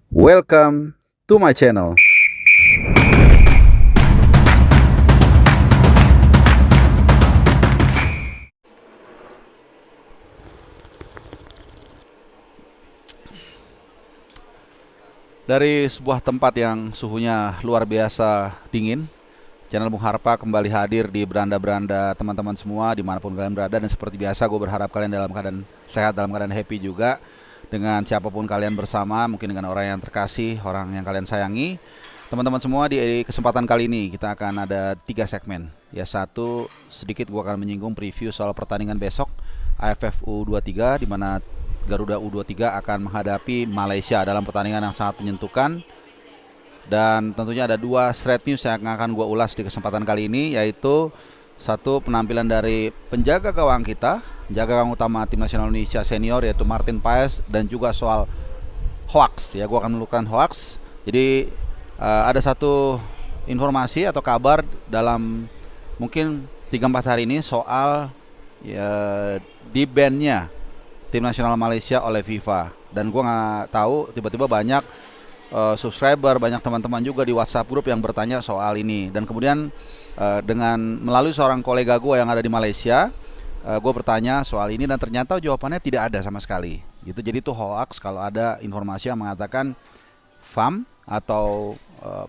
Welcome to my channel. Dari sebuah tempat yang suhunya luar biasa dingin, channel Bung Harpa kembali hadir di beranda-beranda teman-teman semua dimanapun kalian berada. Dan seperti biasa gue berharap kalian dalam keadaan sehat, dalam keadaan happy juga, dengan siapapun kalian bersama, mungkin dengan orang yang terkasih, orang yang kalian sayangi. Teman-teman semua, di kesempatan kali ini kita akan ada 3 segmen. Ya, satu, sedikit gue akan menyinggung preview soal pertandingan besok AFF U23, di mana Garuda U23 akan menghadapi Malaysia dalam pertandingan yang sangat menyentuhkan. Dan tentunya ada 2 straight news yang akan gue ulas di kesempatan kali ini, yaitu satu, penampilan dari penjaga gawang kita, penjaga gawang utama tim nasional Indonesia senior, yaitu Martin Paes, dan juga soal hoax. Ya, gue akan melakukan hoax. Jadi ada satu informasi atau kabar dalam mungkin 3-4 hari ini soal ya, di bandnya tim nasional Malaysia oleh FIFA. Dan gue nggak tahu, tiba-tiba banyak subscriber, banyak teman-teman juga di WhatsApp grup yang bertanya soal ini. Dan kemudian dengan melalui seorang kolega gue yang ada di Malaysia, gue bertanya soal ini, dan ternyata jawabannya tidak ada sama sekali gitu. Jadi itu hoax kalau ada informasi yang mengatakan FAM atau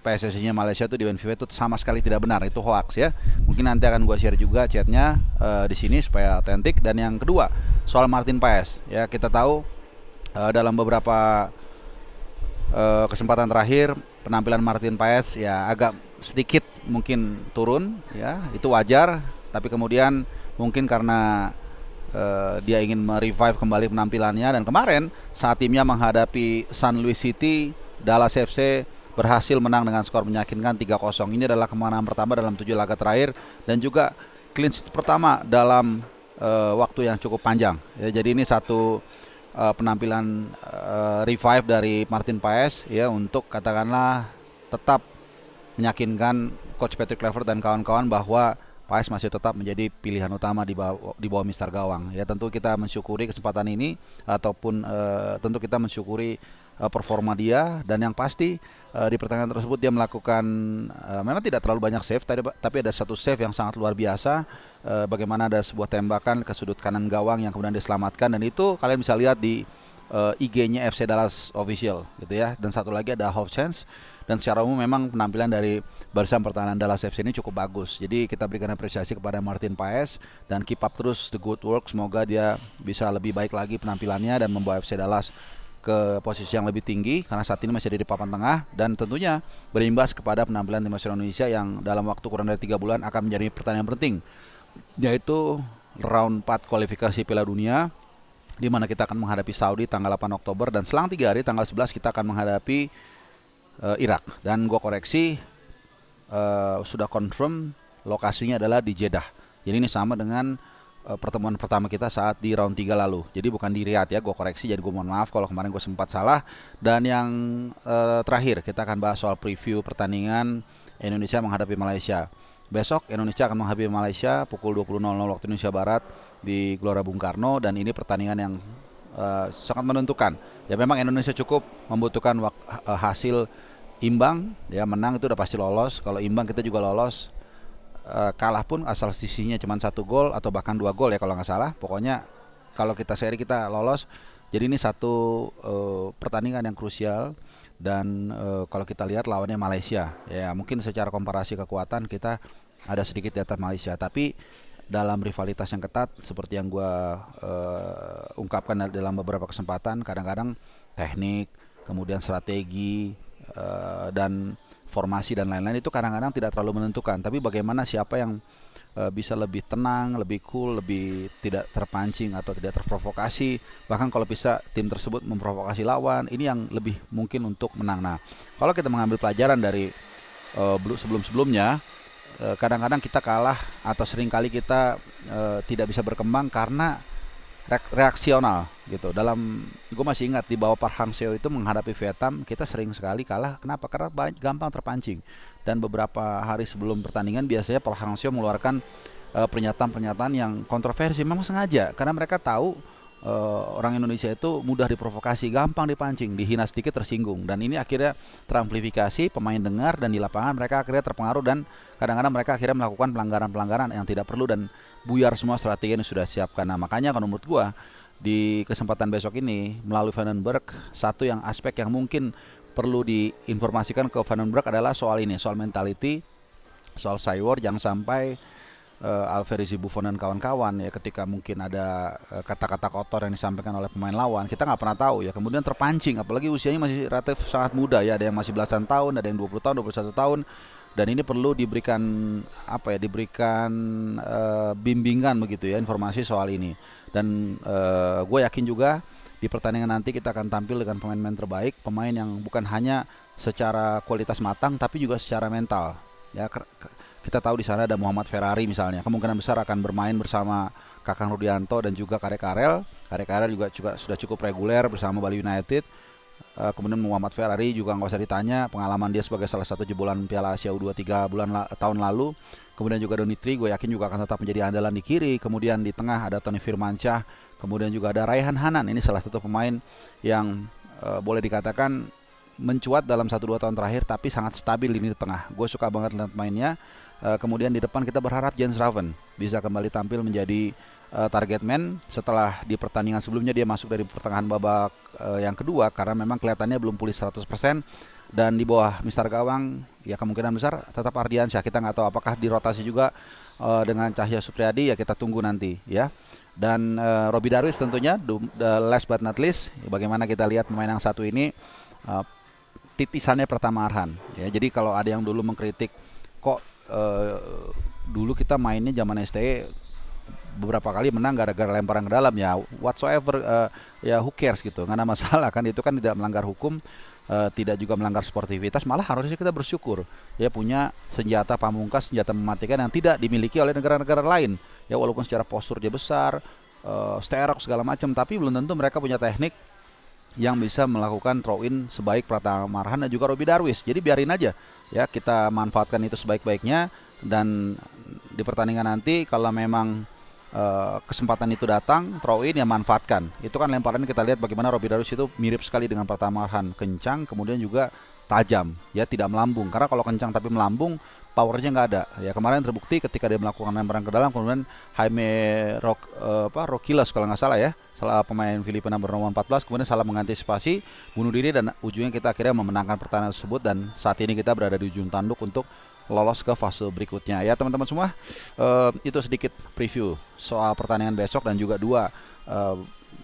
PSSI-nya Malaysia itu di band FIFA, itu sama sekali tidak benar, itu hoax ya. Mungkin nanti akan gue share juga chatnya di sini supaya otentik. Dan yang kedua, soal Martin Paes, ya kita tahu dalam beberapa kesempatan terakhir penampilan Martin Paes ya agak sedikit mungkin turun, ya itu wajar. Tapi kemudian mungkin karena dia ingin merevive kembali penampilannya, dan kemarin saat timnya menghadapi San Luis City, Dallas FC berhasil menang dengan skor meyakinkan 3-0. Ini adalah kemenangan pertama dalam 7 laga terakhir, dan juga clean sheet pertama dalam waktu yang cukup panjang ya. Jadi ini satu penampilan revive dari Martin Paes ya, untuk katakanlah tetap meyakinkan Coach Patrick Kluivert dan kawan-kawan bahwa Paes masih tetap menjadi pilihan utama di bawah Mister Gawang. Ya, tentu kita mensyukuri kesempatan ini, ataupun tentu kita mensyukuri performa dia. Dan yang pasti di pertandingan tersebut dia melakukan memang tidak terlalu banyak save, tapi ada satu save yang sangat luar biasa. Bagaimana ada sebuah tembakan ke sudut kanan gawang yang kemudian diselamatkan, dan itu kalian bisa lihat di IG-nya FC Dallas Official gitu ya. Dan satu lagi ada half chance. Dan secara umum memang penampilan dari barisan pertahanan Dallas FC ini cukup bagus. Jadi kita berikan apresiasi kepada Martin Paes, dan keep up terus the good work. Semoga dia bisa lebih baik lagi penampilannya dan membawa FC Dallas ke posisi yang lebih tinggi, karena saat ini masih ada di papan tengah. Dan tentunya berimbas kepada penampilan tim nasional Indonesia yang dalam waktu kurang dari 3 bulan akan menjadi pertandingan penting, yaitu round 4 kualifikasi Piala Dunia, di mana kita akan menghadapi Saudi tanggal 8 Oktober, dan selang 3 hari tanggal 11 kita akan menghadapi Irak. Dan gue koreksi, sudah confirm lokasinya adalah di Jeddah. Jadi ini sama dengan pertemuan pertama kita saat di round 3 lalu. Jadi bukan di Riyadh ya, gue koreksi. Jadi gue mohon maaf kalau kemarin gue sempat salah. Dan yang terakhir, kita akan bahas soal preview pertandingan Indonesia menghadapi Malaysia. Besok Indonesia akan menghadapi Malaysia pukul 20.00 waktu Indonesia Barat di Gelora Bung Karno. Dan ini pertandingan yang sangat menentukan. Ya, memang Indonesia cukup membutuhkan hasil imbang, ya menang itu udah pasti lolos. Kalau imbang kita juga lolos. Kalah pun asal sisinya cuma 1 gol atau bahkan 2 gol ya kalau nggak salah. Pokoknya kalau kita seri kita lolos. Jadi ini satu pertandingan yang krusial. Dan kalau kita lihat lawannya Malaysia, ya mungkin secara komparasi kekuatan kita ada sedikit di atas Malaysia. Tapi dalam rivalitas yang ketat seperti yang gue ungkapkan dalam beberapa kesempatan, kadang-kadang teknik, kemudian strategi, dan formasi dan lain-lain itu kadang-kadang tidak terlalu menentukan. Tapi bagaimana siapa yang bisa lebih tenang, lebih cool, lebih tidak terpancing atau tidak terprovokasi. Bahkan kalau bisa tim tersebut memprovokasi lawan, ini yang lebih mungkin untuk menang. Nah, kalau kita mengambil pelajaran dari sebelum-sebelumnya, kadang-kadang kita kalah atau seringkali kita tidak bisa berkembang karena reaksional gitu. Gue masih ingat di bawah Park Hang-seo itu menghadapi Vietnam, kita sering sekali kalah. Kenapa? Karena gampang terpancing. Dan beberapa hari sebelum pertandingan biasanya Park Hang-seo mengeluarkan pernyataan-pernyataan yang kontroversi, memang sengaja, karena mereka tahu orang Indonesia itu mudah diprovokasi, gampang dipancing, dihina sedikit tersinggung, dan ini akhirnya teramplifikasi, pemain dengar, dan di lapangan mereka akhirnya terpengaruh, dan kadang-kadang mereka akhirnya melakukan pelanggaran-pelanggaran yang tidak perlu dan buyar semua strategi yang sudah disiapkan. Nah, makanya kalau menurut gua di kesempatan besok ini melalui Vandenberg, satu yang aspek yang mungkin perlu diinformasikan ke Vandenberg adalah soal ini, soal mentality, soal Sayward, jangan sampai Alverizi, Buffon dan kawan-kawan ya, ketika mungkin ada kata-kata kotor yang disampaikan oleh pemain lawan, kita nggak pernah tahu ya, kemudian terpancing, apalagi usianya masih relatif sangat muda ya, ada yang masih belasan tahun, ada yang 20 tahun, 21 tahun, dan ini perlu diberikan apa ya, diberikan bimbingan begitu ya, informasi soal ini. Dan gue yakin juga di pertandingan nanti kita akan tampil dengan pemain-pemain terbaik, pemain yang bukan hanya secara kualitas matang tapi juga secara mental ya. Kita tahu di sana ada Muhammad Ferrari misalnya, kemungkinan besar akan bermain bersama Kakang Rudianto dan juga Karek Karel. Karek Karel juga sudah cukup reguler bersama Bali United. Kemudian Muhammad Ferrari juga nggak usah ditanya, pengalaman dia sebagai salah satu jebolan Piala Asia U23 tahun lalu. Kemudian juga Donitri, gue yakin juga akan tetap menjadi andalan di kiri. Kemudian di tengah ada Tony Firmansyah. Kemudian juga ada Raihan Hanan, ini salah satu pemain yang boleh dikatakan mencuat dalam 1-2 tahun terakhir, tapi sangat stabil di tengah. Gue suka banget lihat mainnya. Kemudian di depan kita berharap Jens Raven bisa kembali tampil menjadi target man setelah di pertandingan sebelumnya dia masuk dari pertengahan babak yang kedua, karena memang kelihatannya belum pulih 100%. Dan di bawah Mister Gawang ya kemungkinan besar tetap Ardiansyah. Kita nggak tahu apakah dirotasi juga dengan Cahya Supriyadi, ya kita tunggu nanti ya. Dan Robbie Darwis tentunya last but not least, bagaimana kita lihat pemain yang satu ini titisannya Pratama Arhan ya. Jadi kalau ada yang dulu mengkritik kok dulu kita mainnya zaman STE beberapa kali menang gara-gara lemparan ke dalam, ya whatsoever, ya who cares gitu, nggak ada masalah kan, itu kan tidak melanggar hukum, tidak juga melanggar sportivitas, malah harusnya kita bersyukur ya punya senjata pamungkas, senjata mematikan yang tidak dimiliki oleh negara-negara lain ya, walaupun secara postur dia besar, sterok segala macam, tapi belum tentu mereka punya teknik yang bisa melakukan throw in sebaik Pratama Arhan dan juga Robbie Darwis. Jadi biarin aja ya, kita manfaatkan itu sebaik-baiknya, dan di pertandingan nanti kalau memang kesempatan itu datang, throw in ya manfaatkan. Itu kan lemparan kita lihat bagaimana Robbie Darwis itu mirip sekali dengan Pratama Arhan, kencang kemudian juga tajam ya, tidak melambung, karena kalau kencang tapi melambung powernya nggak ada ya. Kemarin terbukti ketika dia melakukan lemparan ke dalam, kemudian Jaime Roquilas kalau nggak salah ya, salah pemain Filipina bernomor 14, kemudian salah mengantisipasi, bunuh diri, dan ujungnya kita akhirnya memenangkan pertandingan tersebut, dan saat ini kita berada di ujung tanduk untuk lolos ke fase berikutnya ya teman-teman semua. Itu sedikit preview soal pertandingan besok, dan juga dua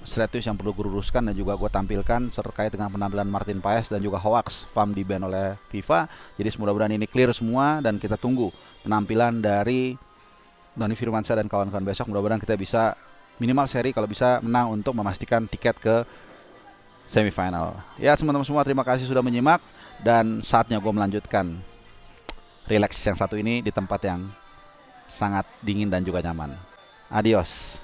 status yang perlu gue luruskan dan juga gue tampilkan terkait dengan penampilan Martin Paes dan juga hoax FAM di ban oleh FIFA. Jadi mudah-mudahan ini clear semua, dan kita tunggu penampilan dari Doni Firmansyah dan kawan-kawan besok. Mudah-mudahan kita bisa minimal seri, kalau bisa menang untuk memastikan tiket ke semifinal. Ya teman-teman semua, terima kasih sudah menyimak, dan saatnya gue melanjutkan relax yang satu ini di tempat yang sangat dingin dan juga nyaman. Adios.